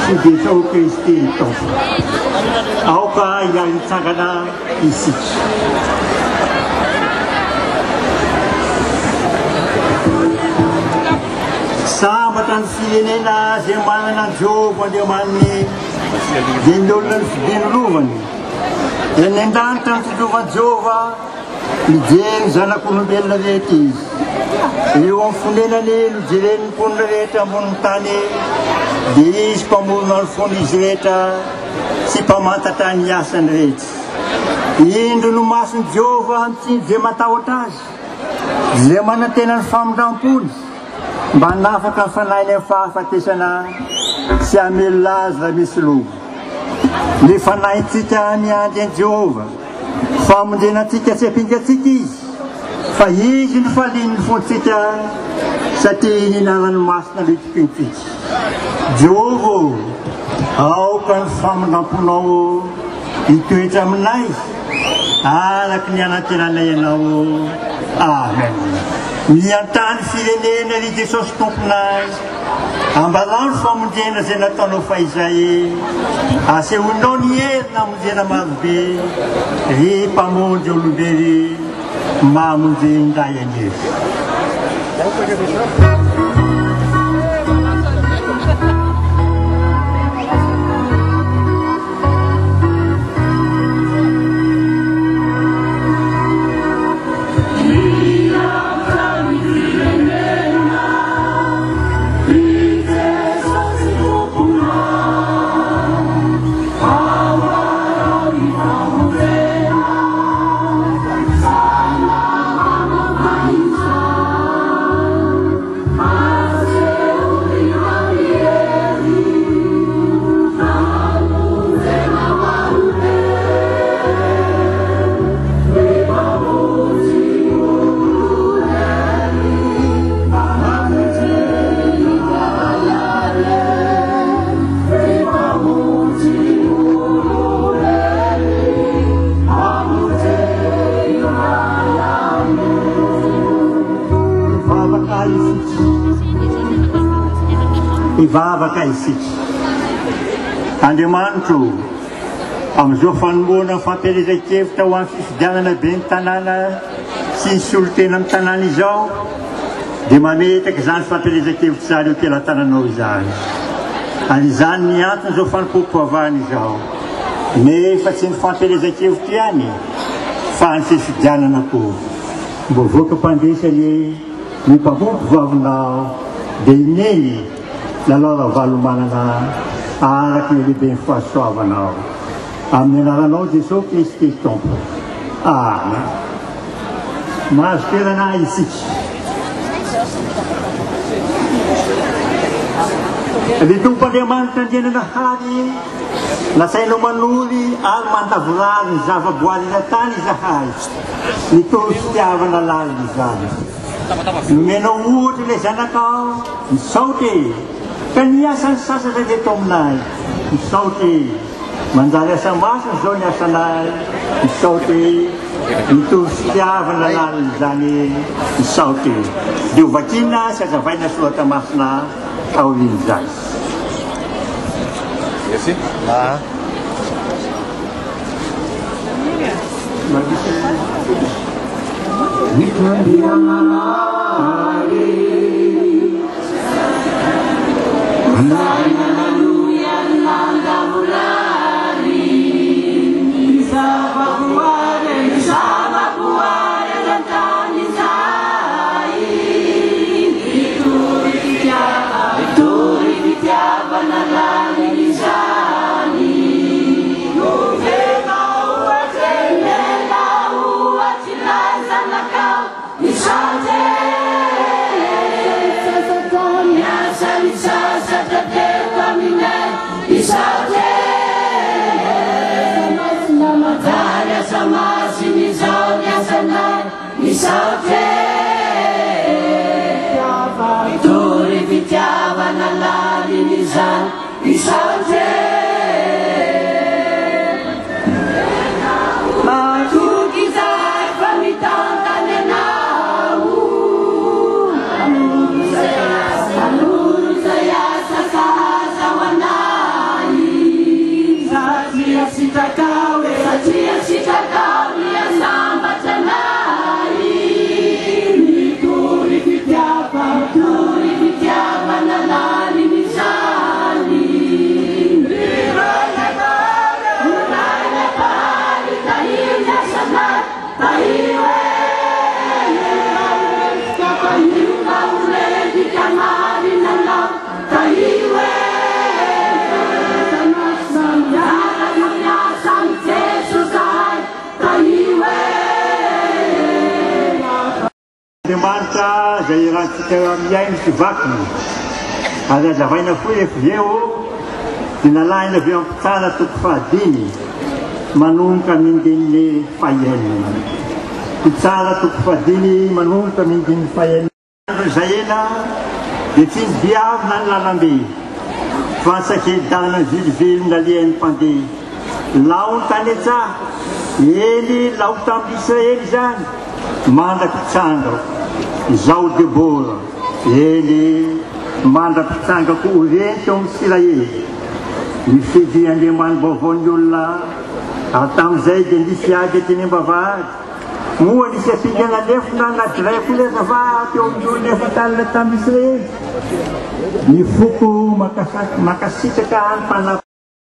Sibisa o Kristi tofu. Auka yang sagana isi. Sabatan silenena zemana na jogo de mani. Dindolan dinluman. Enendan tanto jova jova. Lijen zana kuno bella vetis. Eu fundena nele direito com direita montane. Diz como nós fomos direita, se para matar tania sanreit. Indo no máximo de Jova, antes de matar o tas. Zemana tenan fam dampun. Banafa kafanai ne fafa tesana. Se amelas da mislu. Le fanai tika mia de Jova. Fam de na tika se pinga tikis. Fahigin falin fontika sa tingin na mas na litipintik. Jovo, au kan fam na puno, itu jam nice. Ala knyana tirana yenao. Amen. Niatan filene na li Jesus topnai. Ambalan fam dena zena tano faizai. Ase unonie na muzena mabbe. Ri pamo joluberi. Mamuzinho da Yanis. Ivava kaisit. Andemantu. Am zofan bona fatelize kefta wan fisdana ben tanana sinsulte nam tanani zao. De mameta que zan fatelize kefta sari que la tanano zan. Alizan niat zofan popovani zao. Me fatin fatelize kefta yani. Fan fisdana na po. Bovoka pandesha ye mi pavot vavna de nele. La loro valumana ala che li ben fasciavano. Ammenava noi so che stiamo. Ma spera nai si. E di tu parliamo di una hari. La sei no manuli al manda volare zava buoni da tani zahai. Li tu stiavano all'albi zava. Meno utile zanakau. Sauti. Kaniasan sasa saja tomnai, sauti, mandala sama zonya sanai, sauti, itu siapa nalar zani, sauti, di vagina saja banyak suatu masna kaulinzai. Ya sih, Saya Andriamanitra izay rahantsika miaino sy vakiny. Ary azavaina foy efizeo dia nalaina avy ampitsara toko fahadimy manomboka mindin'ny fahaenina. Pitsara toko fahadimy manomboka mindin'ny fahaenina. Izay ena dia tsy niviavina ny lalambe fa sakedana vilivily nalian'ny mpandeha. Lao ny tany antsaha, eny lao tamin'ny Israely zany mandra-pitsanga Zao Debora, eny mandra-pitsanga koa rento amin'ny Israely. Mifidy Andriamanitra vaovaon'ny olona ary tamin'izay dia nisy ady teny am-bavahady. Moa nisy apingana lefona anaty ray koa le azavady eo amin'ny olona efa talina tamin'ny Israely. Ny foko makasitraka ny